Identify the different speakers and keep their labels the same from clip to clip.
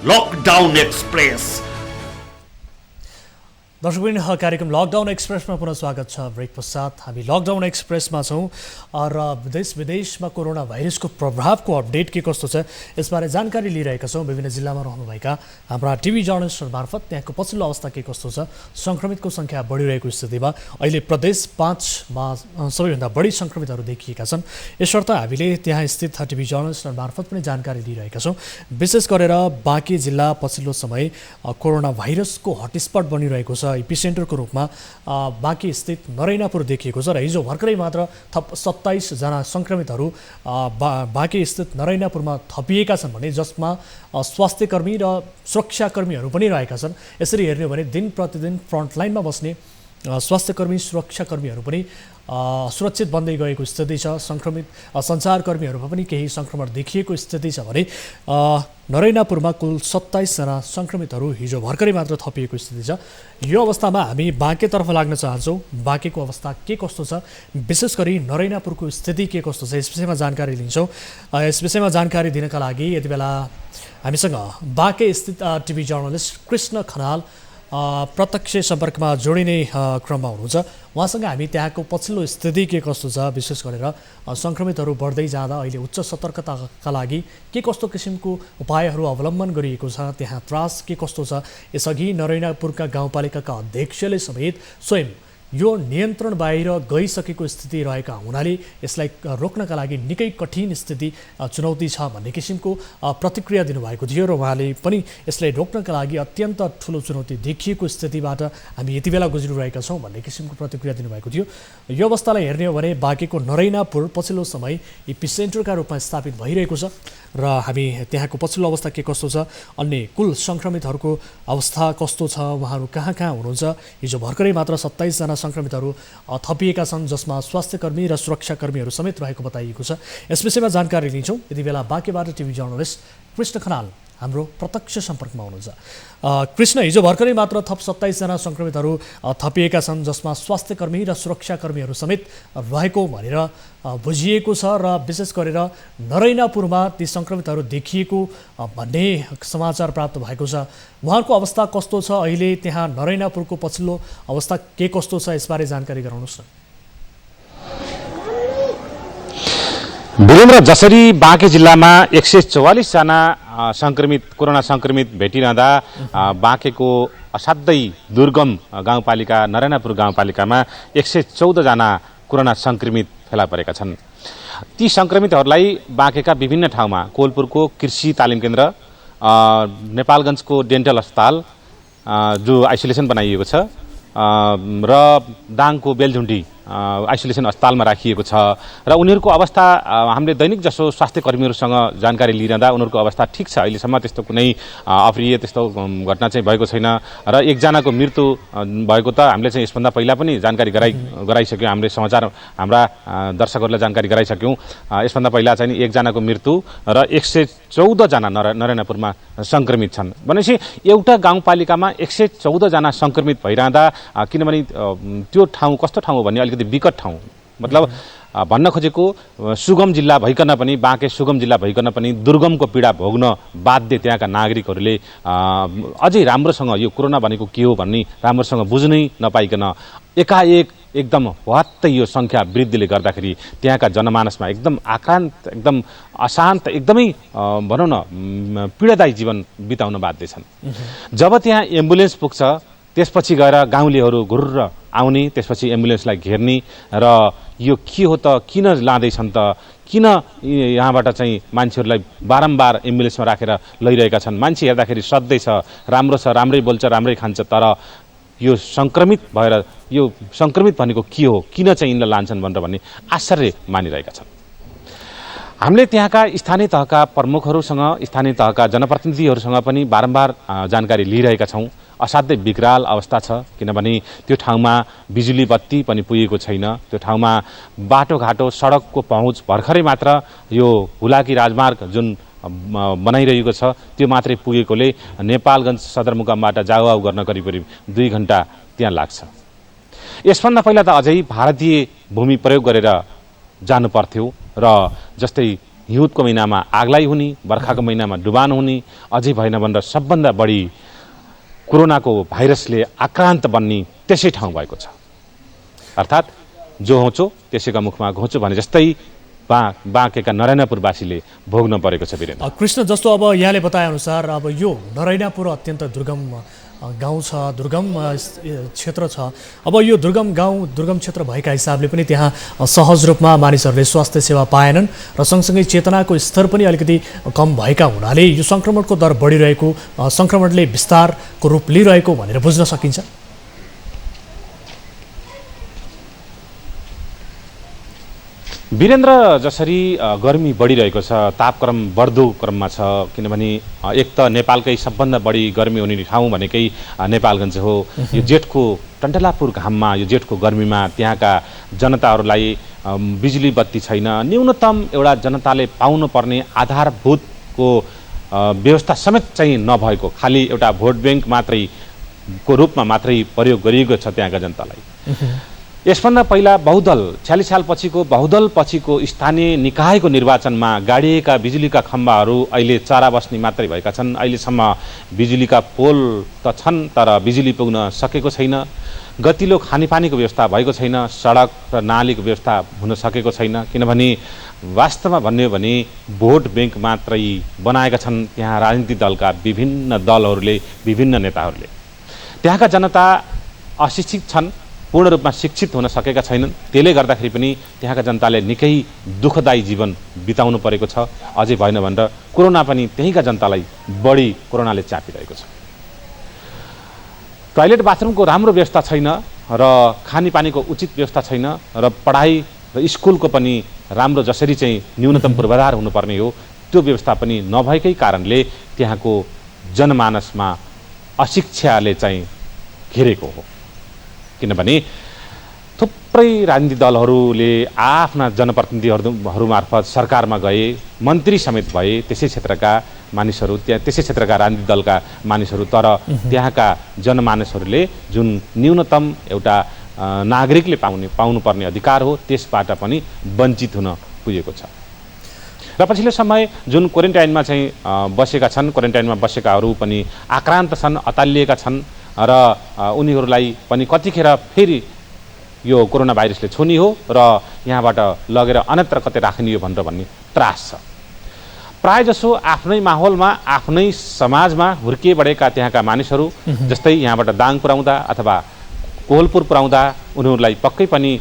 Speaker 1: Lockdown express.
Speaker 2: दर्शकवृन्द, कार्यक्रम lockdown एक्सप्रेसमा पुनः स्वागत छ। ब्रेक पश्चात हामी लकडाउन एक्सप्रेसमा छौँ र देश विदेशमा कोरोना भाइरसको प्रभावको अपडेट के कस्तो छ यसबारे जानकारी लिइरहेका छौँ। विभिन्न जिल्लामा रहनुभएका हाम्रा टिभी जर्नलिस्टहरू मार्फत त्यहाँको पछिल्लो अवस्था के कस्तो छ, सङ्क्रमितको सङ्ख्या बढिरहेको स्थितिमा अहिले प्रदेश 5मा सबैभन्दा बढी सङ्क्रमितहरू देखिएका छन्। यसर्थ हामीले त्यहाँ स्थित टिभी जर्नलिस्टहरू मार्फत पनि जानकारी लिइरहेका छौँ। विशेष गरेर बाँकी जिल्ला पछिल्लो समय कोरोना भाइरसको हटस्पट बनिरहेको छ। एपिसेन्टरको रूपमा बाँकी स्थित नरैनापुर देखिएको छ र हिजो भर्खरै मात्र थप 27 जना सङ्क्रमितहरू बाँकी स्थित नरैनापुरमा थपिएका छन् भने जसमा स्वास्थ्यकर्मी र सुरक्षाकर्मीहरू पनि रहेका छन्। यसरी हेर्ने हो भने दिन प्रतिदिन फ्रन्टलाइनमा बस्ने स्वास्थ्यकर्मी सुरक्षाकर्मीहरू पनि सुरक्षित बन्दै गएको स्थिति छ। सङ्क्रमित सञ्चारकर्मीहरूमा पनि केही सङ्क्रमण देखिएको स्थिति छ भने नरैनापुरमा कुल 27 जना सङ्क्रमितहरू हिजो भर्खरै मात्र थपिएको स्थिति छ। यो अवस्थामा हामी बाँकेतर्फ लाग्न चाहन्छौँ। बाँकेको अवस्था के कस्तो छ, विशेष गरी नरैनापुरको स्थिति के कस्तो छ, यस विषयमा जानकारी लिन्छौँ। यस विषयमा जानकारी दिनका लागि यति बेला हामीसँग बाँके स्थित टिभी जर्नलिस्ट कृष्ण खनाल प्रत्यक्ष सम्पर्कमा जोडिने क्रममा हुनुहुन्छ। उहाँसँग हामी त्यहाँको पछिल्लो स्थिति के कस्तो छ, विशेष गरेर सङ्क्रमितहरू बढ्दै जाँदा अहिले उच्च सतर्कताका लागि के कस्तो किसिमको उपायहरू अवलम्बन गरिएको छ, त्यहाँ त्रास के कस्तो छ, यसअघि नरैनापुरका गाउँपालिकाका अध्यक्षले समेत स्वयं यो नियन्त्रण बाहिर गइसकेको स्थिति रहेका हुनाले यसलाई रोक्नका लागि निकै कठिन स्थिति चुनौती छ भन्ने किसिमको प्रतिक्रिया दिनुभएको थियो र उहाँले पनि यसलाई रोक्नका लागि अत्यन्त ठुलो चुनौती देखिएको स्थितिबाट हामी यति बेला गुज्रिरहेका छौँ भन्ने किसिमको प्रतिक्रिया दिनुभएको थियो। यो अवस्थालाई हेर्ने हो भने बाँकेको नरैनापुर पछिल्लो समय एपिसेन्टरका रूपमा स्थापित भइरहेको छ र हामी त्यहाँको पछिल्लो अवस्था के कस्तो छ, अन्य कुल सङ्क्रमितहरूको अवस्था कस्तो छ, उहाँहरू कहाँ कहाँ हुनुहुन्छ। हिजो भर्खरै मात्र 27 जना सङ्क्रमितहरू थपिएका छन् जसमा स्वास्थ्यकर्मी र सुरक्षाकर्मीहरू समेत रहेको बताइएको छ। यस विषयमा जानकारी लिन्छौँ। यति बेला बाँकेबाट टिभी जर्नलिस्ट कृष्ण खनाल हाम्रो प्रत्यक्ष सम्पर्कमा हुनुहुन्छ। कृष्ण, हिजो भर्खरै मात्र थप 27 जना सङ्क्रमितहरू थपिएका छन् जसमा स्वास्थ्यकर्मी र सुरक्षाकर्मीहरू समेत रहेको भनेर बुझिएको छ र विशेष गरेर नरैनापुरमा ती सङ्क्रमितहरू देखिएको भन्ने समाचार प्राप्त भएको छ। उहाँहरूको अवस्था कस्तो छ अहिले, त्यहाँ नरैनापुरको पछिल्लो अवस्था के कस्तो छ, यसबारे जानकारी गराउनुहोस् न।
Speaker 3: वीरेन्द्र, जसरी बाँके जिल्लामा 144 जना कोरोना सङ्क्रमित भेटिरहँदा बाँकेको असाध्यै दुर्गम गाउँपालिका नरैनापुर गाउँपालिकामा 114 जना कोरोना सङ्क्रमित फेला परेका छन्। ती सङ्क्रमितहरूलाई बाँकेका विभिन्न ठाउँमा कोलपुरको कृषि तालिम केन्द्र, नेपालगञ्जको डेन्टल अस्पताल जो आइसोलेसन बनाइएको छ र दाङको बेलझुन्डी आइसोलेसन अस्पतालमा राखिएको छ र उनीहरूको अवस्था हामीले दैनिक जसो स्वास्थ्य कर्मीहरूसँग जानकारी लिइरहँदा उनीहरूको अवस्था ठिक छ। अहिलेसम्म त्यस्तो कुनै अप्रिय त्यस्तो घटना चाहिँ भएको छैन र एकजनाको मृत्यु भएको त हामीले चाहिँ यसभन्दा पहिला पनि जानकारी गराइसक्यौँ। हामीले समाचार हाम्रा दर्शकहरूलाई जानकारी गराइसक्यौँ। यसभन्दा पहिला चाहिँ एकजनाको मृत्यु र 114 जना नरैनापुरमा सङ्क्रमित छन्। भनेपछि एउटा गाउँपालिकामा 114 जना सङ्क्रमित भइरहँदा, किनभने त्यो ठाउँ कस्तो ठाउँ हो भने अलिकति विकट ठाउँ, मतलब भन्न खोजेको सुगम जिल्ला भइकन पनि, बाँके सुगम जिल्ला भइकन पनि दुर्गमको पीडा भोग्न बाध्य त्यहाँका नागरिकहरूले अझै राम्रोसँग यो कोरोना भनेको के हो भन्ने राम्रोसँग बुझ्नै नपाइकन एकाएक एकदम हवात्तै यो सङ्ख्या वृद्धिले गर्दाखेरि त्यहाँका जनमानसमा एकदम आक्रान्त, एकदम अशान्त, एकदमै भनौँ न पीडादायी जीवन बिताउन बाध्य छन्। जब त्यहाँ एम्बुलेन्स पुग्छ त्यसपछि गएर गाउँलेहरू घुर्र आउने, त्यसपछि एम्बुलेन्सलाई घेर्ने र यो के हो त, किन लाँदैछन् त, किन यहाँबाट चाहिँ मान्छेहरूलाई बारम्बार एम्बुलेन्समा राखेर लैरहेका छन्। मान्छे हेर्दाखेरि सधैँ छ, राम्रो छ, राम्रै बोल्छ, राम्रै खान्छ, तर यो सङ्क्रमित भएर यो सङ्क्रमित भनेको के हो, किन चाहिँ यिनलाई लान्छन् भनेर भन्ने आश्चर्य मानिरहेका छन्। हामीले त्यहाँका स्थानीय तहका प्रमुखहरूसँग, स्थानीय तहका जनप्रतिनिधिहरूसँग पनि बारम्बार जानकारी लिइरहेका छौँ। असाध्यै विकराल अवस्था छ, किनभने त्यो ठाउँमा बिजुली बत्ती पनि पुगेको छैन। त्यो ठाउँमा बाटोघाटो सडकको पहुँच भर्खरै मात्र यो हुलाकी राजमार्ग जुन बनाइरहेको छ त्यो मात्रै पुगेकोले नेपालगञ्ज सदरमुकामबाट जाउआउ गर्न करिब 2 घण्टा त्यहाँ लाग्छ। यसभन्दा पहिला त अझै भारतीय भूमि प्रयोग गरेर जानु पर्थ्यो र जस्तै हिउँदको महिनामा आगलाइ हुने, बर्खाको महिनामा डुबान हुने, अझै भएन भनेर सबभन्दा बढी कोरोनाको भाइरसले आक्रान्त बन्ने त्यसै ठाउँ भएको छ। अर्थात् जो होचो त्यसैका मुखमा घोचो भने जस्तै बाँकेका नरायणपुरवासीले भोग्न परेको छ। वीरेन्द्र
Speaker 2: कृष्ण, जस्तो अब यहाँले बताएअनुसार अब यो नरायणपुर अत्यन्त दुर्गम गाउँ छ, दुर्गम क्षेत्र छ। अब यो दुर्गम गाउँ, दुर्गम क्षेत्र भएका हिसाबले पनि त्यहाँ सहज रूपमा मानिसहरूले स्वास्थ्य सेवा पाएनन् र सँगसँगै चेतनाको स्तर पनि अलिकति कम भएका हुनाले यो सङ्क्रमणको दर बढिरहेको, सङ्क्रमणले विस्तारको रूप लिइरहेको भनेर बुझ्न सकिन्छ।
Speaker 3: वीरेन्द्र, जसरी गर्मी बढिरहेको छ, तापक्रम बढ्दो क्रममा छ, किनभने एक त नेपालकै सबभन्दा बढी गर्मी हुने ठाउँ भनेकै नेपालगञ्ज हो। यो जेठको टन्टलापुर घाममा, यो जेठको गर्मीमा त्यहाँका जनताहरूलाई बिजुली बत्ती छैन, न्यूनतम एउटा जनताले पाउनुपर्ने आधारभूतको व्यवस्था समेत चाहिँ नभएको, खालि एउटा भोट ब्याङ्क मात्रै को रूपमा मात्रै प्रयोग गरिएको छ त्यहाँका जनतालाई। यसभन्दा पहिला बहुदल 46 साल पछिको बहुदल पछिको स्थानीय निकायको निर्वाचनमा गाडिएका बिजुलीका खम्बाहरू अहिले चरा बस्ने मात्रै भएका छन्। अहिलेसम्म बिजुलीका पोल त छन् तर बिजुली पुग्न सकेको छैन। गतिलो खानेपानीको व्यवस्था भएको छैन, सडक र नालीको व्यवस्था हुन सकेको छैन। किनभने वास्तवमा भन्ने हो भने भोट ब्याङ्क मात्रै बनाएका छन् त्यहाँ राजनीतिक दलका विभिन्न दलहरूले, विभिन्न नेताहरूले। त्यहाँका जनता अशिक्षित छन्, पूर्ण रूपमा शिक्षित हुन सकेका छैनन्। त्यसले गर्दाखेरि पनि त्यहाँका जनताले निकै दुःखदायी जीवन बिताउनु परेको छ। अझै भएन भनेर कोरोना पनि त्यहीँका जनतालाई बढी कोरोनाले चापिरहेको छ। टोयलेट बाथरुमको राम्रो व्यवस्था छैन र खानेपानीको उचित व्यवस्था छैन र पढाइ र स्कुलको पनि राम्रो जसरी चाहिँ न्यूनतम पूर्वाधार हुनुपर्ने हो त्यो व्यवस्था पनि नभएकै कारणले त्यहाँको जनमानसमा अशिक्षाले चाहिँ घेरेको हो। किनभने थुप्रै राजनीतिक दलहरूले आफ्ना जनप्रतिनिधिहरू मार्फत सरकारमा गए, मन्त्री समेत भए त्यसै क्षेत्रका मानिसहरू, त्यसै क्षेत्रका राजनीतिक दलका मानिसहरू। तर त्यहाँका जनमानसहरूले जुन न्यूनतम एउटा नागरिकले पाउनुपर्ने अधिकार हो त्यसबाट पनि वञ्चित हुन पुगेको छ। र पछिल्लो समय जुन क्वारेन्टाइनमा चाहिँ बसेका छन्, क्वारेन्टाइनमा बसेकाहरू पनि आक्रान्त छन्, अतालिएका छन् र उनीहरूलाई पनि कतिखेर फेरि यो कोरोना भाइरसले छुनी हो र यहाँबाट लगेर अन्यत्र कतै राख्ने हो भनेर भन्ने त्रास छ। प्रायःजसो आफ्नै माहौलमा, आफ्नै समाजमा हुर्किए बढेका त्यहाँका मानिसहरू, जस्तै यहाँबाट दाङ पुर्याउँदा अथवा कोहलपुर पुर्याउँदा उनीहरूलाई पक्कै पनि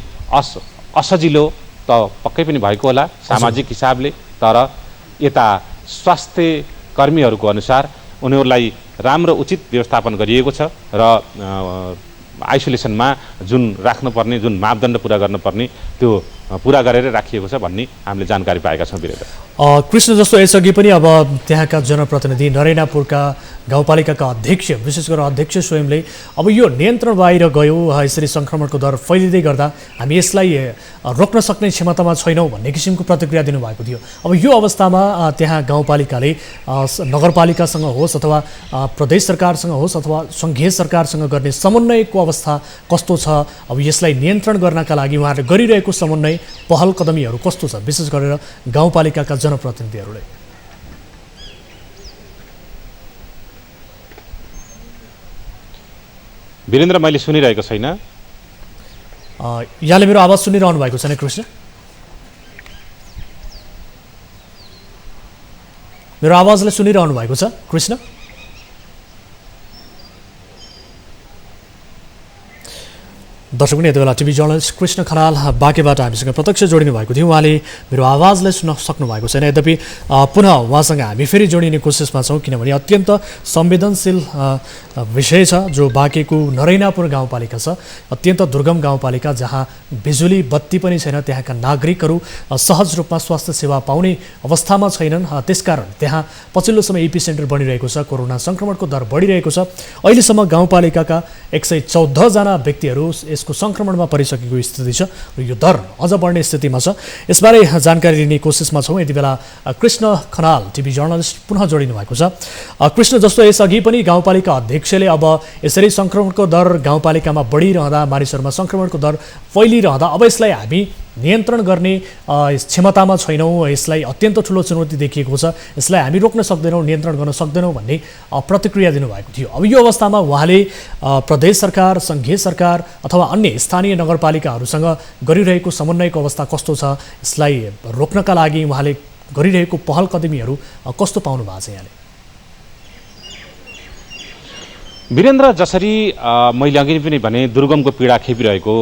Speaker 3: असजिलो त पक्कै पनि भएको होला सामाजिक हिसाबले। तर यता स्वास्थ्य कर्मीहरूको अनुसार उनीहरूलाई राम्रो उचित व्यवस्थापन गरिएको छ र आइसोलेसनमा जुन राख्नुपर्ने, जुन मापदण्ड पुरा गर्नुपर्ने त्यो पुरा गरेर राखिएको छ भन्ने हामीले जानकारी पाएका छौँ। वीरेन्द्र
Speaker 2: कृष्ण, जस्तो यसअघि पनि अब त्यहाँका जनप्रतिनिधि, नरायणपुरका गाउँपालिकाका अध्यक्ष, विशेष गरेर अध्यक्ष स्वयंले अब यो नियन्त्रण बाहिर गयो, यसरी सङ्क्रमणको दर फैलिँदै गर्दा हामी यसलाई रोक्न सक्ने क्षमतामा छैनौँ भन्ने किसिमको प्रतिक्रिया दिनुभएको थियो। अब यो अवस्थामा त्यहाँ गाउँपालिकाले नगरपालिकासँग होस् अथवा प्रदेश सरकारसँग होस् अथवा सङ्घीय सरकारसँग गर्ने समन्वयको अवस्था कस्तो छ? अब यसलाई नियन्त्रण गर्नका लागि उहाँहरूले गरिरहेको समन्वय, पहल कदमीहरू कस्तो छ, विशेष गरेर गाउँपालिकाका जनप्रतिनिधिहरूले?
Speaker 3: वीरेन्द्र, मैले सुनिरहेको छैन।
Speaker 2: यहाँले मेरो आवाज सुनिरहनु भएको छैन कृष्ण? मेरो आवाजलाई सुनिरहनु भएको छ कृष्ण? दर्शक यति बेला टिभी जर्नलिस्ट कृष्ण खनाल बाँकेबाट हामीसँग प्रत्यक्ष जोडिनु भएको थियो। उहाँले मेरो आवाजलाई सुन्न सक्नु भएको छैन। यद्यपि पुनः उहाँसँग हामी फेरि जोडिने कोसिसमा छौँ, किनभने अत्यन्त संवेदनशील विषय छ जो बाँकेको नरैनापुर गाउँपालिका छ। अत्यन्त दुर्गम गाउँपालिका जहाँ बिजुली बत्ती पनि छैन, त्यहाँका नागरिकहरू सहज रूपमा स्वास्थ्य सेवा पाउने अवस्थामा छैनन्। त्यसकारण त्यहाँ पछिल्लो समय एपी सेन्टर बनिरहेको छ, कोरोना सङ्क्रमणको दर बढिरहेको छ। अहिलेसम्म गाउँपालिकाका 114 जना व्यक्तिहरू यसको सङ्क्रमणमा परिसकेको स्थिति छ र यो दर अझ बढ्ने स्थितिमा छ। यसबारे जानकारी लिने कोसिसमा छौँ। यति बेला कृष्ण खनाल टिभी जर्नलिस्ट पुनः जोडिनु भएको छ। कृष्ण, जस्तो यसअघि पनि गाउँपालिका अध्यक्षले अब यसरी सङ्क्रमणको दर गाउँपालिकामा बढिरहँदा, मानिसहरूमा सङ्क्रमणको दर फैलिरहँदा अब यसलाई हामी नियन्त्रण गर्ने क्षमतामा छैनौँ, यसलाई अत्यन्त ठुलो चुनौती देखिएको छ, यसलाई हामी रोक्न सक्दैनौँ, नियन्त्रण गर्न सक्दैनौँ भन्ने प्रतिक्रिया दिनुभएको थियो। अब यो अवस्थामा उहाँले प्रदेश सरकार, सङ्घीय सरकार अथवा अन्य स्थानीय नगरपालिकाहरूसँग गरिरहेको समन्वयको अवस्था कस्तो छ, यसलाई रोक्नका लागि उहाँले गरिरहेको पहल कदमीहरू कस्तो पाउनु भएको छ यहाँले?
Speaker 3: वीरेन्द्र, जसरी मैले अघि पनि भने दुर्गमको पीडा खेपिरहेको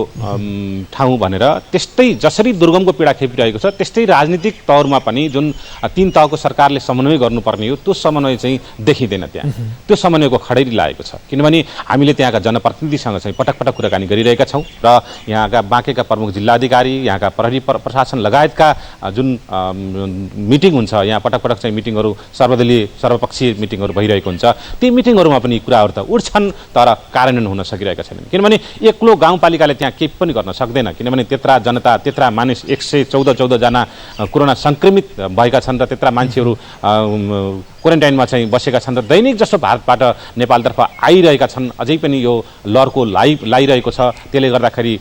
Speaker 3: ठाउँ भनेर, त्यस्तै जसरी दुर्गमको पीडा खेपिरहेको छ त्यस्तै राजनीतिक तौरमा पनि जुन 3 तहको सरकारले समन्वय गर्नुपर्ने हो त्यो समन्वय चाहिँ देखिँदैन त्यहाँ। त्यो समन्वयको खडेरी लागेको छ, किनभने हामीले त्यहाँका जनप्रतिनिधिसँग चाहिँ पटक पटक कुराकानी गरिरहेका छौँ र यहाँका बाँकेका प्रमुख जिल्लाधिकारी, यहाँका प्रहरी प्रशासन लगायतका जुन मिटिङ हुन्छ, यहाँ पटक पटक चाहिँ मिटिङहरू सर्वदलीय सर्वपक्षीय मिटिङहरू भइरहेको हुन्छ, ती मिटिङहरूमा पनि कुराहरू त उठ्छन् तर कार्यान्वयन हुन सकिरहेका छैनन्। किनभने एक्लो गाउँपालिकाले त्यहाँ केही पनि गर्न सक्दैन, किनभने त्यत्रा जनता, त्यत्रा मानिस 114 जना कोरोना सङ्क्रमित भएका छन् र त्यत्रा मान्छेहरू क्वारेन्टाइनमा चाहिँ बसेका छन् र दैनिक जसो भारतबाट नेपालतर्फ आइरहेका छन्। अझै पनि यो लहरको लागिरहेको छ, त्यसले गर्दाखेरि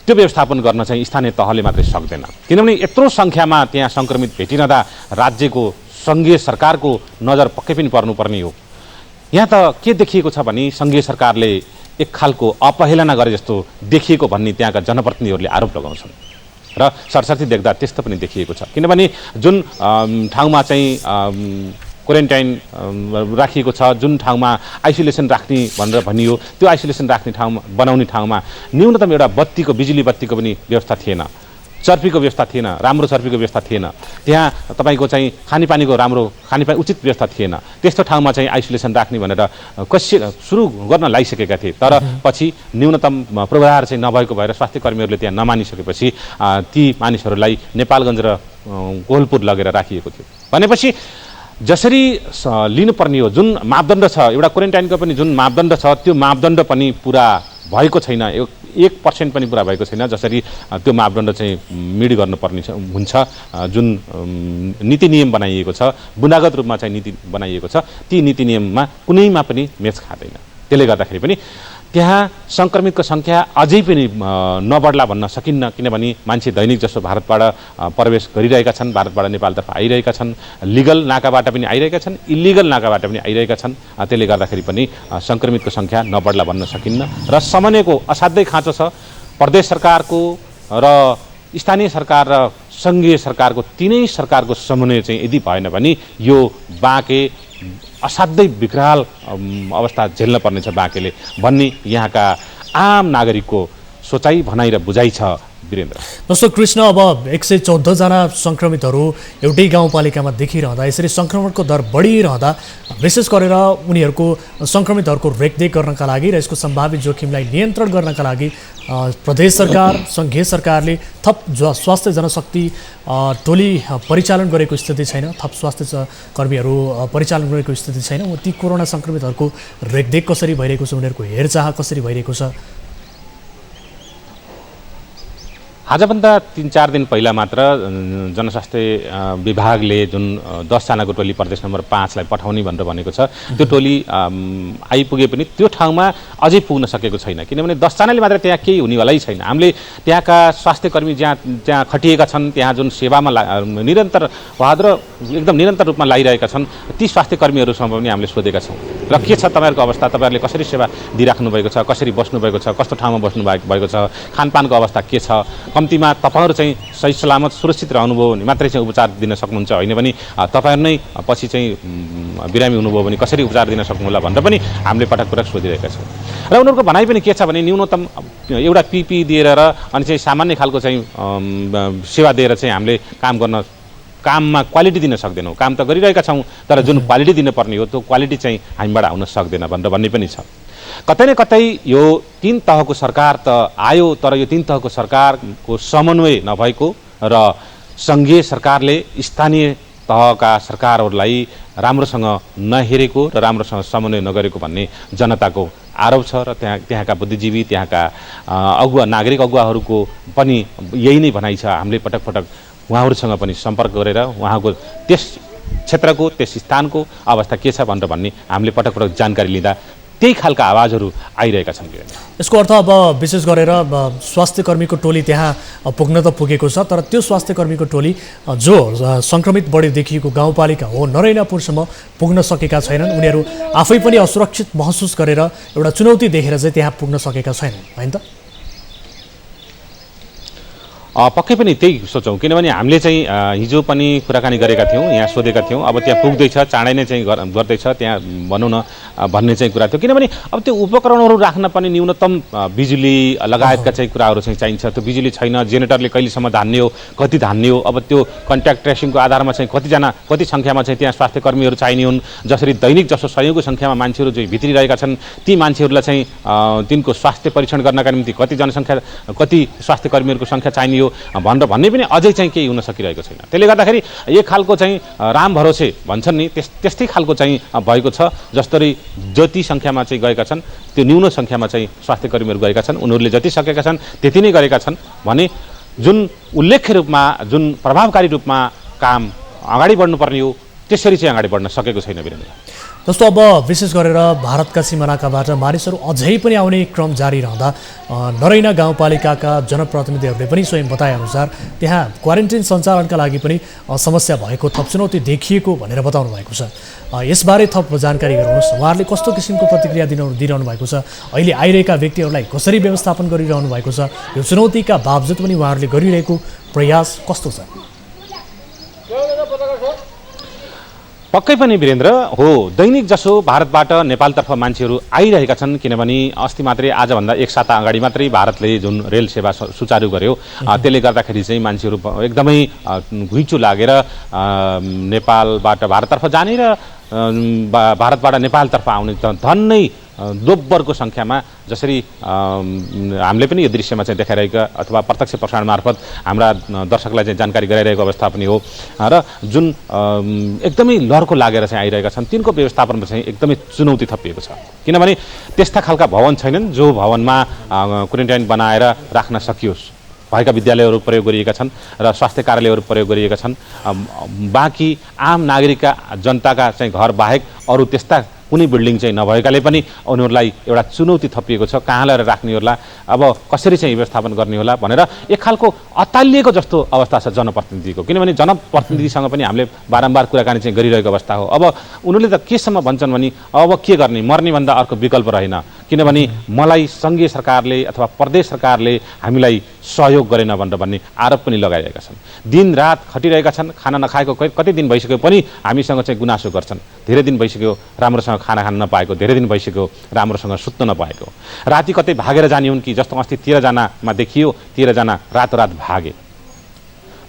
Speaker 3: त्यो व्यवस्थापन गर्न चाहिँ स्थानीय तहले मात्रै सक्दैन, किनभने यत्रो सङ्ख्यामा त्यहाँ सङ्क्रमित भेटिरहँदा राज्यको सङ्घीय सरकारको नजर पक्कै पनि पर्नुपर्ने हो। यहाँ त के देखिएको छ भने सङ्घीय सरकारले एक खालको अपहेलना गरे जस्तो देखिएको भन्ने त्यहाँका जनप्रतिनिधिहरूले आरोप लगाउँछन् र सरसर्ती देख्दा त्यस्तो पनि देखिएको छ। किनभने जुन ठाउँमा चाहिँ क्वारेन्टाइन राखिएको छ, जुन ठाउँमा आइसोलेसन राख्ने भनेर भनियो, त्यो आइसोलेसन राख्ने ठाउँमा बनाउने ठाउँमा न्यूनतम एउटा बत्तीको, बिजुली बत्तीको पनि व्यवस्था थिएन, चर्पीको व्यवस्था थिएन, राम्रो चर्पीको व्यवस्था थिएन, त्यहाँ तपाईँको चाहिँ खानेपानीको राम्रो खानेपानी उचित व्यवस्था थिएन। त्यस्तो ठाउँमा चाहिँ आइसोलेसन राख्ने भनेर सुरु गर्न लागिसकेका थिए, तर पछि न्यूनतम पूर्वाधार चाहिँ नभएको भएर स्वास्थ्य कर्मीहरूले त्यहाँ नमानिसकेपछि ती मानिसहरूलाई नेपालगञ्ज र कोहलपुर लगेर राखिएको थियो। भनेपछि जसरी लिनुपर्ने हो, जुन मापदण्ड छ, एउटा क्वारेन्टाइनको पनि जुन मापदण्ड छ त्यो मापदण्ड पनि पुरा भएको छैन, 1% पनि पुरा भएको छैन। जसरी त्यो मापदण्ड चाहिँ मिड गर्नुपर्ने हुन्छ, जुन नीति नियम बनाइएको छ, बुनागत रूपमा चाहिँ नीति बनाइएको छ, ती नीति नियममा कुनैमा पनि मेच खाँदैन। त्यसले गर्दाखेरि पनि त्यहाँ सङ्क्रमितको सङ्ख्या अझै पनि नबढ्ला भन्न सकिन्न, किनभने मान्छे दैनिक जसो भारतबाट प्रवेश गरिरहेका छन्, भारतबाट नेपालतर्फ आइरहेका छन्, लिगल नाकाबाट पनि आइरहेका छन्, इलिगल नाकाबाट पनि आइरहेका छन्। त्यसले गर्दाखेरि पनि सङ्क्रमितको सङ्ख्या नबढ्ला भन्न सकिन्न र समन्वयको असाध्यै खाँचो छ। प्रदेश सरकारको र स्थानीय सरकार र सङ्घीय सरकारको तीनै सरकारको समन्वय चाहिँ यदि भएन भने यो बाँके असाध्यै विकराल अवस्था झेल्न पर्नेछ बाँकेले भन्ने यहाँका आम नागरिकको सोचाइ, भनाइ र बुझाइ छ। वीरेन्द्र,
Speaker 2: जस्तो कृष्ण, अब 114 जना सङ्क्रमितहरू एउटै गाउँपालिकामा देखिरहँदा, यसरी सङ्क्रमणको दर बढिरहँदा विशेष गरेर उनीहरूको सङ्क्रमितहरूको रेखदेख गर्नका लागि र यसको सम्भावित जोखिमलाई नियन्त्रण गर्नका लागि प्रदेश सरकार, सङ्घीय सरकारले थप स्वास्थ्य जनशक्ति टोली परिचालन गरेको स्थिति छैन, थप स्वास्थ्य कर्मीहरू परिचालन गरेको स्थिति छैन। ती कोरोना सङ्क्रमितहरूको रेखदेख कसरी भइरहेको छ, उनीहरूको हेरचाह कसरी भइरहेको छ?
Speaker 3: आजभन्दा 3-4 दिन पहिला मात्र जनस्वास्थ्य विभागले जुन 10 जनाको टोली प्रदेश नम्बर 5 लाई पठाउने भनेर भनेको छ, त्यो टोली आइपुगे पनि त्यो ठाउँमा अझै पुग्न सकेको छैन, किनभने 10 जनाले मात्र त्यहाँ केही हुनेवालै छैन। हामीले त्यहाँका स्वास्थ्य कर्मी जहाँ खटिएका छन्, त्यहाँ जुन सेवामा निरन्तर बहादुर एकदम निरन्तर रूपमा लागिरहेका छन्, ती स्वास्थ्य कर्मीहरूसँग पनि हामीले सोधेका छौँ र के छ तपाईँहरूको अवस्था, तपाईँहरूले कसरी सेवा दिइराख्नु भएको छ, कसरी बस्नु भएको छ, कस्तो ठाउँमा बस्नु भएको छ, खानपानको अवस्था के छ, कम्तीमा तपाईँहरू चाहिँ सही सलामत सुरक्षित रहनुभयो भने मात्रै चाहिँ उपचार दिन सक्नुहुन्छ, होइन भने तपाईँहरू नै पछि चाहिँ बिरामी हुनुभयो भने कसरी उपचार दिन सक्नुहोला भनेर पनि हामीले पटक पटक सोधिरहेका छौँ। र उनीहरूको भनाइ पनि के छ भने न्यूनतम एउटा पिपी दिएर र अनि चाहिँ सामान्य खालको चाहिँ सेवा दिएर चाहिँ हामीले काममा क्वालिटी दिन सक्दैनौँ। काम त गरिरहेका छौँ, तर जुन क्वालिटी दिनुपर्ने हो त्यो क्वालिटी चाहिँ हामीबाट आउन सक्दैन भनेर भन्ने पनि छ। कतै न कतै यो 3 तहको सरकार त आयो, तर यो 3 तहको सरकारको समन्वय नभएको र सङ्घीय सरकारले स्थानीय तहका सरकारहरूलाई राम्रोसँग नहेरेको र राम्रोसँग समन्वय नगरेको भन्ने जनताको आरोप छ। र त्यहाँका बुद्धिजीवी, त्यहाँका नागरिक अगुवाहरूको पनि यही नै भनाइ छ। हामीले पटक पटक उहाँहरूसँग पनि सम्पर्क गरेर उहाँको त्यस क्षेत्रको, त्यस स्थानको अवस्था के छ भनेर भन्ने हामीले पटक पटक जानकारी लिँदा त्यही खालका आवाजहरू आइरहेका छन्।
Speaker 2: यसको अर्थ अब विशेष गरेर स्वास्थ्य कर्मीको टोली त्यहाँ पुग्न त पुगेको छ, तर त्यो स्वास्थ्य कर्मीको टोली जो सङ्क्रमित बढी देखिएको गाउँपालिका हो नरैनापुरसम्म पुग्न सकेका छैनन्। उनीहरू आफै पनि असुरक्षित महसुस गरेर एउटा चुनौती देखेर चाहिँ त्यहाँ पुग्न सकेका छैनन्, होइन त?
Speaker 3: पक्कै पनि त्यही सोचौँ, किनभने हामीले चाहिँ हिजो पनि कुराकानी गरेका थियौँ, यहाँ सोधेका थियौँ। अब त्यहाँ पुग्दैछ, चाँडै नै चाहिँ गर्दैछ त्यहाँ भनौँ न भन्ने चाहिँ कुरा थियो। किनभने अब त्यो उपकरणहरू राख्न पनि न्यूनतम बिजुली लगायतका चाहिँ कुराहरू चाहिँ चाहिन्छ। त्यो बिजुली छैन, जेनेरेटरले कहिलेसम्म धान्ने हो, कति धान्ने हो। अब त्यो कन्ट्याक्ट ट्रेसिङको आधारमा चाहिँ कति सङ्ख्यामा चाहिँ त्यहाँ स्वास्थ्य कर्मीहरू चाहिने हुन्। जसरी दैनिक जसो सयौँको सङ्ख्यामा मान्छेहरू चाहिँ भित्रिरहेका छन्, ती मान्छेहरूलाई चाहिँ तिनको स्वास्थ्य परीक्षण गर्नका निम्ति कति जनसङ्ख्या, कति स्वास्थ्य कर्मीहरूको सङ्ख्या चाहिने भनेर भन्ने पनि अझै चाहिँ केही हुन सकिरहेको छैन। त्यसले गर्दाखेरि एक खालको चाहिँ राम भरोसे भन्छन् नि, त्यस्तै खालको चाहिँ भएको छ। जसरी जति सङ्ख्यामा चाहिँ गएका छन् त्यो न्यून सङ्ख्यामा चाहिँ स्वास्थ्य कर्मीहरू गएका छन्। उनीहरूले जति सकेका छन् त्यति नै गरेका छन् भने जुन उल्लेख्य रूपमा, जुन प्रभावकारी रूपमा काम अगाडि बढ्नुपर्ने हो त्यसरी चाहिँ अगाडि बढ्न सकेको छैन वीरेन्द्र।
Speaker 2: जस्तो अब विशेष गरेर भारतका सिमानाकाबाट मानिसहरू अझै पनि आउने क्रम जारी रहँदा नरैना गाउँपालिकाका जनप्रतिनिधिहरूले पनि स्वयं बताएअनुसार त्यहाँ क्वारेन्टाइन सञ्चालनका लागि पनि समस्या भएको, थप चुनौती देखिएको भनेर बताउनु भएको छ। यसबारे थप जानकारी गराउनुहोस्। उहाँहरूले कस्तो किसिमको प्रतिक्रिया दिइरहनु भएको छ, अहिले आइरहेका व्यक्तिहरूलाई कसरी व्यवस्थापन गरिरहनु भएको छ, यो चुनौतीका बावजुद पनि उहाँहरूले गरिरहेको प्रयास कस्तो छ?
Speaker 3: पक्कै पनि वीरेन्द्र हो, दैनिक जसो भारतबाट नेपालतर्फ मान्छेहरू आइरहेका छन्। किनभने अस्ति मात्रै, आजभन्दा एक साता अगाडि मात्रै भारतले जुन रेल सेवा सुचारू गर्यो, त्यसले गर्दाखेरि चाहिँ मान्छेहरू एकदमै घुइँचो लागेर नेपालबाट भारततर्फ जाने र भारतबाट नेपालतर्फ आउने धन्नै दोब्बरको सङ्ख्यामा, जसरी हामीले पनि यो दृश्यमा चाहिँ देखाइरहेका अथवा प्रत्यक्ष प्रसारण मार्फत हाम्रा दर्शकलाई चाहिँ जानकारी गराइरहेको अवस्था पनि हो। र जुन एकदमै लहरको लागेर चाहिँ आइरहेका छन् तिनको व्यवस्थापनमा चाहिँ एकदमै चुनौती थपिएको छ। किनभने त्यस्ता खालका भवन छैनन् जो भवनमा क्वारेन्टाइन बनाएर राख्न सकियोस्। भएका विद्यालयहरू प्रयोग गरिएका छन् र स्वास्थ्य कार्यालयहरू प्रयोग गरिएका छन्। बाँकी आम नागरिकका, जनताका चाहिँ घर बाहेक अरू त्यस्ता कुनै बिल्डिङ चाहिँ नभएकाले पनि उनीहरूलाई एउटा चुनौती थपिएको छ। कहाँ ल्याएर राख्नेहरूलाई अब कसरी चाहिँ व्यवस्थापन गर्ने होला भनेर एक खालको अत्तालिएको जस्तो अवस्था छ जनप्रतिनिधिको। किनभने जनप्रतिनिधिसँग पनि हामीले बारम्बार कुराकानी चाहिँ गरिरहेको अवस्था हो। अब उनीहरूले त केसम्म भन्छन् भने अब के गर्ने, मर्नेभन्दा अर्को विकल्प रहेन। किनभने मलाई सङ्घीय सरकारले अथवा प्रदेश सरकारले हामीलाई सहयोग गरेन भनेर भन्ने आरोप पनि लगाइरहेका छन्। दिनरात खटिरहेका छन्, खाना नखाएको कति दिन भइसक्यो पनि हामीसँग चाहिँ गुनासो गर्छन्। धेरै दिन भइसक्यो राम्रोसँग खाना खान नपाएको, धेरै दिन भइसक्यो राम्रोसँग सुत्न नपाएको, राति कतै भागेर जाने हुन् कि जस्तो अस्ति 13 जनामा देखियो, 13 जना रातोरात भागे।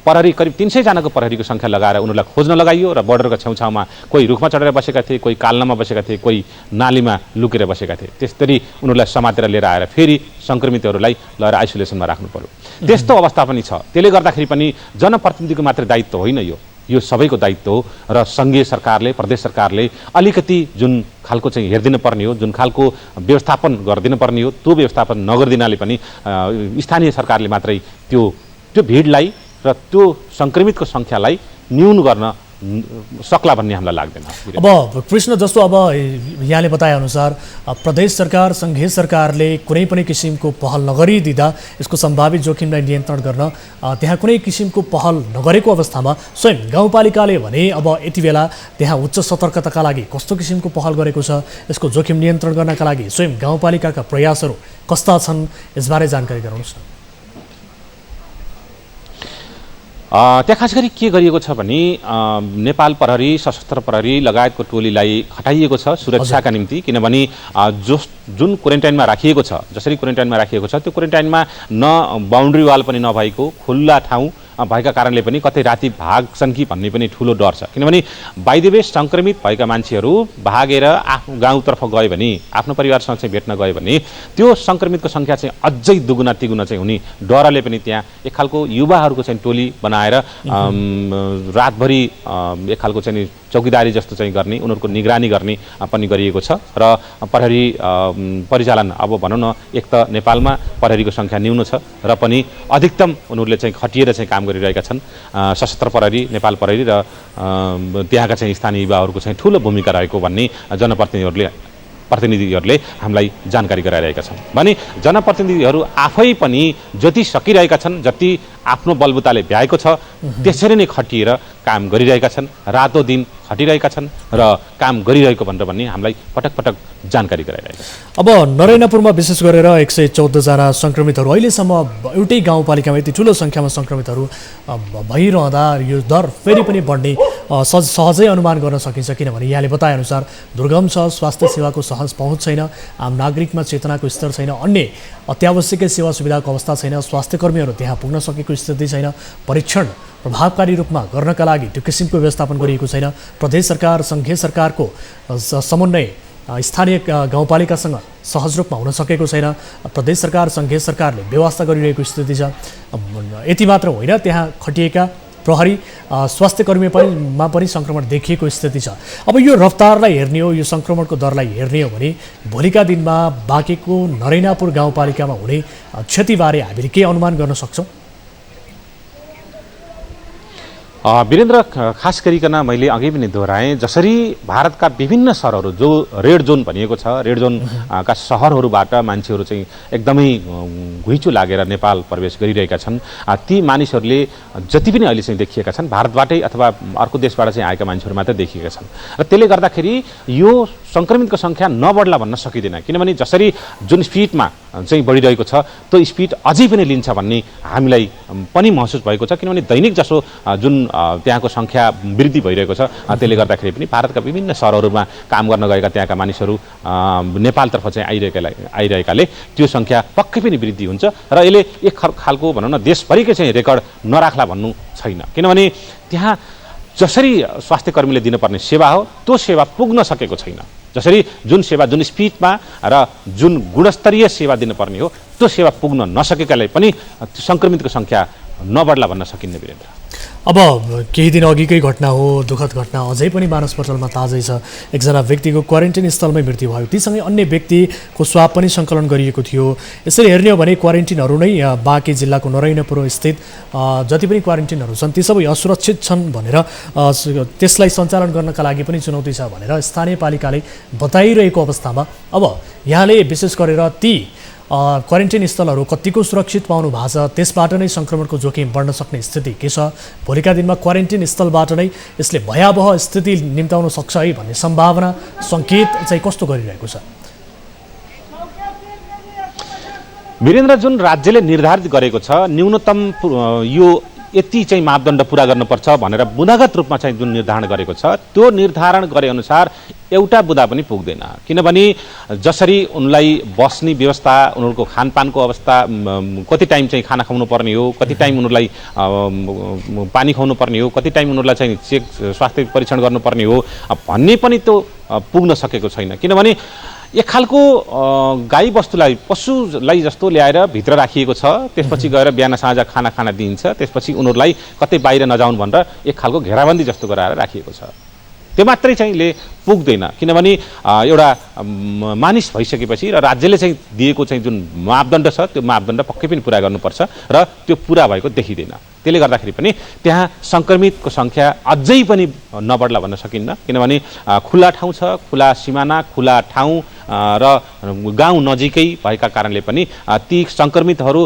Speaker 3: प्रहरी करिब 300 जनाको प्रहरीको सङ्ख्या लगाएर उनीहरूलाई खोज्न लगाइयो र बोर्डरको छेउछाउमा कोही रुखमा चढेर बसेका थिए, कोही काल्नामा बसेका थिए, कोही नालीमा लुकेर बसेका थिए। त्यसरी उनीहरूलाई समातेर लिएर आएर फेरि सङ्क्रमितहरूलाई लगेर आइसोलेसनमा राख्नु पर्यो। त्यस्तो अवस्था पनि छ। त्यसले गर्दाखेरि पनि जनप्रतिनिधिको मात्र दायित्व होइन, यो सबैको दायित्व हो। र सङ्घीय सरकारले, प्रदेश सरकारले अलिकति जुन खालको चाहिँ हेरिदिनु पर्ने हो, जुन खालको व्यवस्थापन गरिदिनु पर्ने हो, त्यो व्यवस्थापन नगरिदिनाले पनि स्थानीय सरकारले मात्रै त्यो भिडलाई र त्यो सङ्क्रमितको सङ्ख्यालाई न्यून गर्न सक्ला भन्ने हामीलाई लाग्दैन।
Speaker 2: अब कृष्ण, जस्तो अब यहाँले बताएअनुसार प्रदेश सरकार, सङ्घीय सरकारले कुनै पनि किसिमको पहल नगरिदिँदा यसको सम्भावित जोखिमलाई नियन्त्रण गर्न त्यहाँ कुनै किसिमको पहल नगरेको अवस्थामा स्वयं गाउँपालिकाले भने अब यति बेला त्यहाँ उच्च सतर्कताका लागि कस्तो किसिमको पहल गरेको छ, यसको जोखिम नियन्त्रण गर्नका लागि स्वयं गाउँपालिकाका प्रयासहरू कस्ता छन्, यसबारे जानकारी गराउनुहोस् न।
Speaker 3: त्यहाँ खास गरी के गरिएको छ भने नेपाल प्रहरी, सशस्त्र प्रहरी लगायतको टोलीलाई हटाइएको छ सुरक्षाका निम्ति। किनभने जुन क्वारेन्टाइनमा राखिएको छ, जसरी क्वारेन्टाइनमा राखिएको छ त्यो क्वारेन्टाइनमा न बााउन्ड्री वाल पनि नभएको खुल्ला ठाउँ भएका कारणले पनि कतै राति भाग्छन् कि भन्ने पनि ठुलो डर छ। किनभने बाइ द वे सङ्क्रमित भएका मान्छेहरू भागेर आफ्नो गाउँतर्फ गयो भने, आफ्नो परिवारसँग चाहिँ भेट्न गयो भने त्यो सङ्क्रमितको सङ्ख्या चाहिँ अझै दुगुना तिगुना चाहिँ हुने डरले पनि त्यहाँ एक खालको युवाहरूको चाहिँ टोली बनाएर रातभरि एक खालको चाहिँ चौकीदारी जस्तो चाहिँ गर्ने, उनीहरूको निगरानी गर्ने पनि गरिएको छ। र प्रहरी परिचालन अब भनौँ न, एक त नेपालमा प्रहरीको सङ्ख्या न्यून छ र पनि अधिकतम उनीहरूले चाहिँ खटिएर चाहिँ काम गरिरहेका छन्। सशस्त्र प्रहरी, नेपाल प्रहरी र त्यहाँका चाहिँ स्थानीय युवाहरूको चाहिँ ठुलो भूमिका रहेको भन्ने जनप्रतिनिधिहरूले प्रतिनिधिहरूले हामीलाई जानकारी गराइरहेका छन् भने जनप्रतिनिधिहरू आफै पनि जति सकिरहेका छन्, जति आफ्नो बलबुताले भ्याएको छ त्यसरी नै खटिएर काम गरिरहेका छन्, रातो दिन खटिरहेका छन् र काम गरिरहेको भनेर भन्ने हामीलाई पटक पटक जानकारी गराइरहेका छन्।
Speaker 2: अब नरैनापुरमा विशेष गरेर 114 जना सङ्क्रमितहरू अहिलेसम्म एउटै गाउँपालिकामा यति ठुलो सङ्ख्यामा सङ्क्रमितहरू भइरहँदा यो दर फेरि पनि बढ्ने सहजै अनुमान गर्न सकिन्छ, किनभने यहाँले बताएअनुसार दुर्गम छ, स्वास्थ्य सेवाको सहज पहुँच छैन, आम नागरिकमा चेतनाको स्तर छैन, अन्य अत्यावश्यक सेवा सुविधाको अवस्था छैन, स्वास्थ्य कर्मीहरू त्यहाँ पुग्न सकेको स्थिति छैन, परीक्षण प्रभावकारी रूपमा गर्नका लागि त्यो किसिमको व्यवस्थापन गरिएको छैन, प्रदेश सरकार सङ्घीय सरकारको समन्वय स्थानीय गाउँपालिकासँग सहज रूपमा हुन सकेको छैन, प्रदेश सरकार सङ्घीय सरकारले व्यवस्था गरिरहेको स्थिति छ। यति मात्र होइन, त्यहाँ खटिएका प्रहरी स्वास्थ्य कर्मीमा पनि सङ्क्रमण देखिएको स्थिति छ। अब यो रफ्तारलाई हेर्ने हो, यो सङ्क्रमणको दरलाई हेर्ने हो भने भोलिका दिनमा बाँकेको नरैनापुर गाउँपालिकामा हुने क्षतिबारे हामीले के अनुमान गर्न सक्छौँ?
Speaker 3: वीरेन्द्र, खास गरिकन मैले अघि पनि दोहोऱ्याएँ, जसरी भारतका विभिन्न सहरहरू जो रेड जोन भनिएको छ, रेड जोन का सहरहरूबाट मान्छेहरू चाहिँ एकदमै घुइँचो लागेर नेपाल प्रवेश गरिरहेका छन्। ती मानिसहरूले जति पनि अहिले चाहिँ देखिएका छन् भारतबाटै अथवा अर्को देशबाट चाहिँ आएका मान्छेहरू मात्रै देखिएका छन् र त्यसले गर्दाखेरि यो सङ्क्रमितको सङ्ख्या नबढ्ला भन्न सकिँदैन, किनभने जसरी जुन स्पिडमा चाहिँ बढिरहेको छ त्यो स्पिड अझै पनि लिन्छ भन्ने हामीलाई पनि महसुस भएको छ, किनभने दैनिक जसो जुन त्यहाँको सङ्ख्या वृद्धि भइरहेको छ त्यसले गर्दाखेरि पनि भारतका विभिन्न सहरहरूमा काम गर्न गएका त्यहाँका मानिसहरू नेपालतर्फ चाहिँ आइरहेकाले त्यो सङ्ख्या पक्कै पनि वृद्धि हुन्छ र यसले एक खालको भनौँ न देशभरिकै चाहिँ रेकर्ड नराख्ला भन्नु छैन, किनभने त्यहाँ जसरी स्वास्थ्य कर्मीले दिनुपर्ने सेवा हो त्यो सेवा पुग्न सकेको छैन। जसरी जुन सेवा जुन स्पिडमा र जुन गुणस्तरीय सेवा दिनुपर्ने हो त्यो सेवा पुग्न नसकेकाले पनि सङ्क्रमितको सङ्ख्या नबढ्ला भन्न सकिन्न वीरेन्द्र।
Speaker 2: अब केही दिन अघिकै घटना हो, दुःखद घटना अझै पनि मानसपटलमा ताजै छ। एकजना व्यक्तिको क्वारेन्टाइन स्थलमै मृत्यु भयो, तीसँगै अन्य व्यक्तिको स्वाब पनि सङ्कलन गरिएको थियो। यसरी हेर्ने हो भने क्वारेन्टिनहरू नै बाँके जिल्लाको नरैनापुर स्थित जति पनि क्वारेन्टिनहरू छन् ती सबै असुरक्षित छन् भनेर त्यसलाई सञ्चालन गर्नका लागि पनि चुनौती छ भनेर स्थानीय पालिकाले बताइरहेको अवस्थामा अब यहाँले विशेष गरेर ती क्वारेन्टाइन स्थलहरू कतिको सुरक्षित पाउनु भएको छ, त्यसबाट नै सङ्क्रमणको जोखिम बढ्न सक्ने स्थिति के छ, भोलिका दिनमा क्वारेन्टाइन स्थलबाट नै यसले भयावह स्थिति निम्ताउन सक्छ है भन्ने सम्भावना सङ्केत चाहिँ कस्तो गरिरहेको छ?
Speaker 3: वीरेन्द्र, जुन राज्यले निर्धारित गरेको छ न्यूनतम यो यति चाहिँ मापदण्ड पुरा गर्नुपर्छ भनेर बुँदागत रूपमा चाहिँ जुन निर्धारण गरेको छ त्यो निर्धारण गरे अनुसार एउटा बुँदा पनि पुग्दैन, किनभने जसरी उनलाई बस्ने व्यवस्था, उनीहरूको खानपानको अवस्था, कति टाइम चाहिँ खाना खुवाउनु पर्ने हो, कति टाइम उनीहरूलाई पानी खुवाउनु पर्ने हो, कति टाइम उनीहरूलाई चाहिँ चेक स्वास्थ्य परीक्षण गर्नुपर्ने हो भन्ने पनि त्यो पुग्न सकेको छैन, किनभने एक खालको गाई बस्तुलाई पशुलाई जस्तो ल्याएर भित्र राखिएको छ, त्यसपछि गएर बिहान साँझ खाना दिइन्छ, त्यसपछि उनीहरूलाई कतै बाहिर नजाउन् भनेर एक खालको घेराबन्दी जस्तो गराएर राखिएको छ। त्यो मात्रै चाहिँ ले पुग्दैन, किनभने एउटा मानिस भइसकेपछि र राज्यले चाहिँ दिएको चाहिँ जुन मापदण्ड छ त्यो मापदण्ड पक्कै पनि पुरा गर्नुपर्छ र त्यो पुरा भएको देखिँदैन। त्यसले गर्दाखेरि पनि त्यहाँ सङ्क्रमितको सङ्ख्या अझै पनि नबढ्ला भन्न सकिन्न, किनभने खुला ठाउँ छ, खुला सिमाना, खुला ठाउँ र गाउँ नजिकै भएका कारणले पनि ती सङ्क्रमितहरू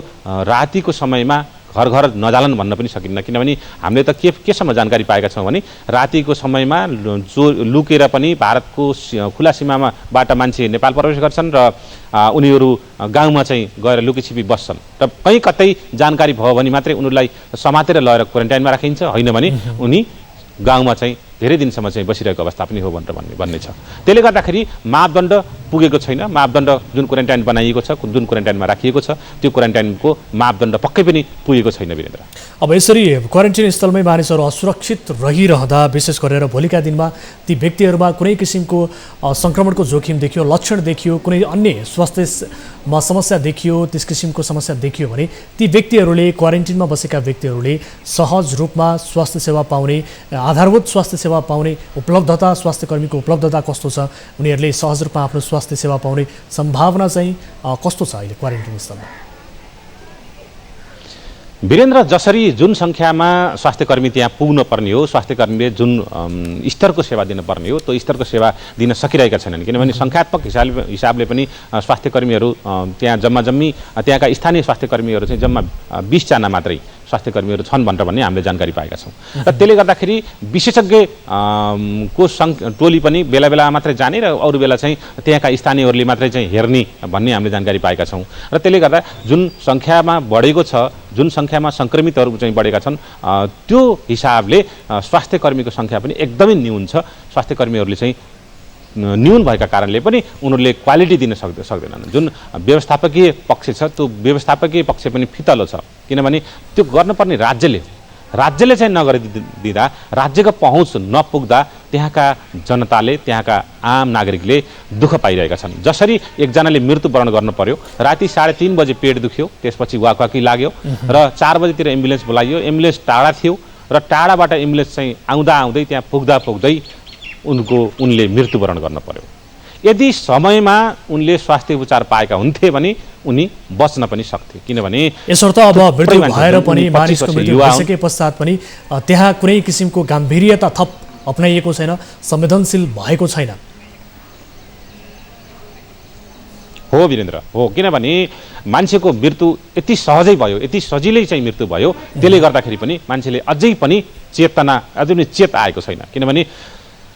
Speaker 3: रातिको समयमा घर घर नजालन भन्न पनि सकिन्न, किनभने हामीले त केसम्म जानकारी पाएका छौँ भने रातिको समयमा लुकेर पनि भारतको खुला सीमाबाट मान्छे नेपाल प्रवेश गर्छन् र उनीहरू गाउँमा चाहिँ गएर लुकीछिपी बस्छन् र कहीँ कतै जानकारी भयो भने मात्रै उनीहरूलाई समातेर लगेर क्वारेन्टाइनमा राखिन्छ, होइन भने उनी गाउँमा चाहिँ धेरै दिनसम्म चाहिँ बसिरहेको अवस्था पनि हो भनेर भन्ने छ। त्यसले गर्दाखेरि मापदण्ड पुगेको छैन, मापदण्ड जुन क्वारेन्टाइन बनाइएको छ, जुन क्वारेन्टाइनमा राखिएको छ त्यो क्वारेन्टाइनको मापदण्ड पक्कै पनि पुगेको छैन वीरेन्द्र।
Speaker 2: अब यसरी क्वारेन्टाइन स्थलमै मानिसहरू असुरक्षित रहिरहँदा विशेष गरेर भोलिका दिनमा ती व्यक्तिहरूमा कुनै किसिमको सङ्क्रमणको जोखिम देखियो, लक्षण देखियो, कुनै अन्य स्वास्थ्यमा समस्या देखियो, त्यस किसिमको समस्या देखियो भने ती व्यक्तिहरूले क्वारेन्टिनमा बसेका व्यक्तिहरूले सहज रूपमा स्वास्थ्य सेवा पाउने, आधारभूत स्वास्थ्य सेवा पाउने उपलब्धता, स्वास्थ्य कर्मीको उपलब्धता कस्तो छ, उनीहरूले सहज रूपमा आफ्नो स्वास्थ्य सेवा पाउने सम्भावना चाहिँ कस्तो छ अहिले क्वारेन्टाइन स्थलमा?
Speaker 3: वीरेन्द्र, जसरी जुन सङ्ख्यामा स्वास्थ्यकर्मी त्यहाँ पुग्न पर्ने हो, स्वास्थ्यकर्मीले जुन स्तरको सेवा दिनुपर्ने हो त्यो स्तरको सेवा दिन सकिरहेका छैनन्। किनभने सङ्ख्यात्मक हिसाबले पनि स्वास्थ्यकर्मीहरू त्यहाँ जम्मी त्यहाँका स्थानीय स्वास्थ्यकर्मीहरू चाहिँ जम्मा 20 जना मात्रै स्वास्थ्यकर्मीहरू छन् भनेर भन्ने हामीले जानकारी पाएका छौँ। र त्यसले गर्दाखेरि विशेषज्ञ को टोली पनि बेला बेला मात्रै जाने र अरू बेला चाहिँ त्यहाँका स्थानीयहरूले मात्रै चाहिँ हेर्ने भन्ने हामीले जानकारी पाएका छौँ। र त्यसले गर्दा जुन सङ्ख्यामा बढेको छ, जुन सङ्ख्यामा सङ्क्रमितहरू चाहिँ बढेका छन् त्यो हिसाबले स्वास्थ्यकर्मीको सङ्ख्या पनि एकदमै न्यून छ। स्वास्थ्यकर्मीहरूले चाहिँ न्यून भएका कारणले पनि उनीहरूले क्वालिटी दिन सक्दैनन्। जुन व्यवस्थापकीय पक्ष छ त्यो व्यवस्थापकीय पक्ष पनि फितलो छ। किनभने त्यो गर्नुपर्ने राज्यले चाहिँ नगरिदिँदा, राज्यको पहुँच नपुग्दा त्यहाँका जनताले, त्यहाँका आम नागरिकले दुःख पाइरहेका छन्। जसरी एकजनाले मृत्युवरण गर्नु पर्यो, राति 3:30 बजे पेट दुख्यो, त्यसपछि वाकवाकी लाग्यो र 4 बजेतिर एम्बुलेन्स बोलाइयो, एम्बुलेन्स टाढा थियो र टाढाबाट एम्बुलेन्स चाहिँ आउँदै त्यहाँ पुग्दै उनले मृत्युवरण गर्न पर्यो। यदि समयमा उनले स्वास्थ्य उपचार पाएका हुन्थे भने उनी बच्न पनि सक्थे। किनभने
Speaker 2: यसर्थ अब मृत्यु भएर पनि मानिसको मृत्यु भइसके पश्चात पनि त्यहाँ कुनै किसिमको गाम्भीर्यता थप अपनाइएको छैन, संवेदनशील भएको छैन।
Speaker 3: हो वीरेन्द्र, हो। किनभने मान्छेको मृत्यु यति सहजै भयो, यति सजिलै चाहिँ मृत्यु भयो, त्यसले गर्दाखेरि पनि मान्छेले अझै पनि चेत आएको छैन। किनभने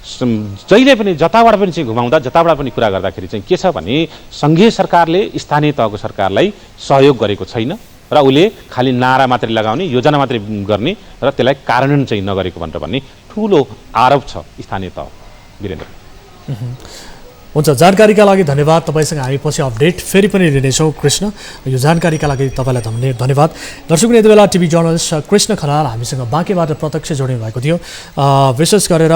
Speaker 3: जहिले पनि जताबाट पनि चाहिँ घुमाउँदा, जताबाट पनि कुरा गर्दाखेरि चाहिँ के छ भने सङ्घीय सरकारले स्थानीय तहको सरकारलाई सहयोग गरेको छैन र उसले खालि नारा मात्रै लगाउने, योजना मात्रै गर्ने र त्यसलाई कार्यान्वयन चाहिँ नगरेको भनेर भन्ने ठुलो आरोप छ स्थानीय तह। वीरेन्द्र,
Speaker 2: हुन्छ, जानकारीका लागि धन्यवाद। तपाईँसँग हामी पछि अपडेट फेरि पनि लिनेछौँ कृष्ण। यो जानकारीका लागि तपाईँलाई धन्यवाद। दर्शकले यति बेला टिभी जर्नलिस्ट कृष्ण खनाल हामीसँग बाँकेबाट प्रत्यक्ष जोडिनु भएको थियो। विशेष गरेर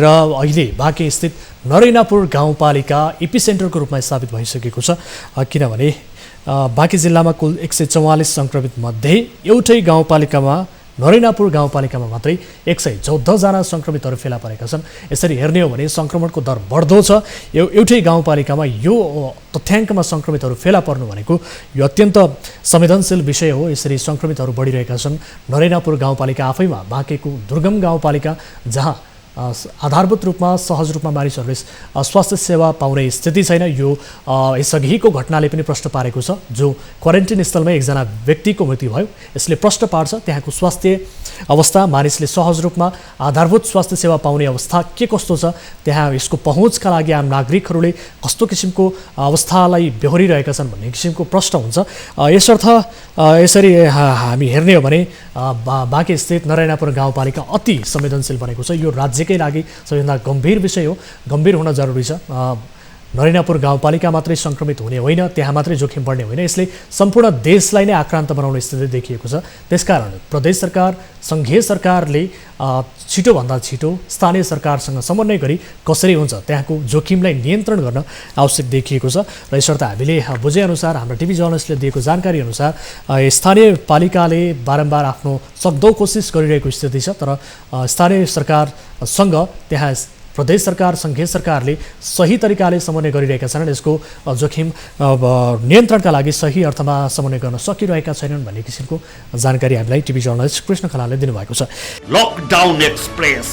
Speaker 2: अहिले बाँके स्थित नरैनापुर गाउँपालिका एपिसेन्टरको रूपमा स्थापित भइसकेको छ। किनभने बाँके जिल्लामा कुल 144 सङ्क्रमित मध्ये एउटै गाउँपालिकामा, नरैनापुर गाउँपालिकामा मात्रै 114 जना सङ्क्रमितहरू फेला परेका छन्। यसरी हेर्ने हो भने सङ्क्रमणको दर बढ्दो छ। एउटै गाउँपालिकामा यो तथ्याङ्कमा सङ्क्रमितहरू फेला पर्नु भनेको यो अत्यन्त संवेदनशील विषय हो। यसरी सङ्क्रमितहरू बढिरहेका छन्। नरैनापुर गाउँपालिका आफैमा बाँकेको दुर्गम गाउँपालिका, जहाँ आधारभूत रूपमा सहज रूपमा मानिसहरूले स्वास्थ्य सेवा पाउने स्थिति छैन। यो यसअघिको घटनाले पनि प्रश्न पारेको छ। जो क्वारेन्टाइन स्थलमा एकजना व्यक्तिको मृत्यु भयो, यसले प्रश्न पार्छ त्यहाँको स्वास्थ्य अवस्था, मानिसले सहज रूपमा आधारभूत स्वास्थ्य सेवा पाउने अवस्था के कस्तो छ, त्यहाँ यसको पहुँचका लागि आम नागरिकहरूले कस्तो किसिमको अवस्थालाई बेहोरिरहेका छन् भन्ने किसिमको प्रश्न हुन्छ। यसर्थ यसरी हामी हेर्ने हो भने बाँके स्थित नरैनापुर गाउँपालिका अति संवेदनशील बनेको छ। यो राज्यकै लागि सबैभन्दा गम्भीर विषय हो, गम्भीर हुन जरुरी छ। नरैनापुर गाउँपालिका मात्रै सङ्क्रमित हुने होइन, त्यहाँ मात्रै जोखिम बढ्ने होइन, यसले सम्पूर्ण देशलाई नै आक्रान्त बनाउने स्थिति देखिएको छ। त्यसकारण प्रदेश सरकार, सङ्घीय सरकारले छिटोभन्दा छिटो स्थानीय सरकारसँग समन्वय गरी कसरी हुन्छ त्यहाँको जोखिमलाई नियन्त्रण गर्न आवश्यक देखिएको छ। र यसर्थ हामीले बुझेअनुसार, हाम्रो टिभी जर्नलिस्टले दिएको जानकारी अनुसार स्थानीय पालिकाले बारम्बार आफ्नो सक्दो कोसिस गरिरहेको स्थिति छ। तर स्थानीय सरकारसँग त्यहाँ प्रदेश सरकार, सङ्घीय सरकारले सही तरिकाले समन्वय गरिरहेका छैनन्। यसको जोखिम नियन्त्रणका लागि सही अर्थमा समन्वय गर्न सकिरहेका छैनन् भन्ने किसिमको जानकारी हामीलाई टिभी जर्नलिस्ट कृष्ण खनालले दिनुभएको छ।
Speaker 1: Lockdown express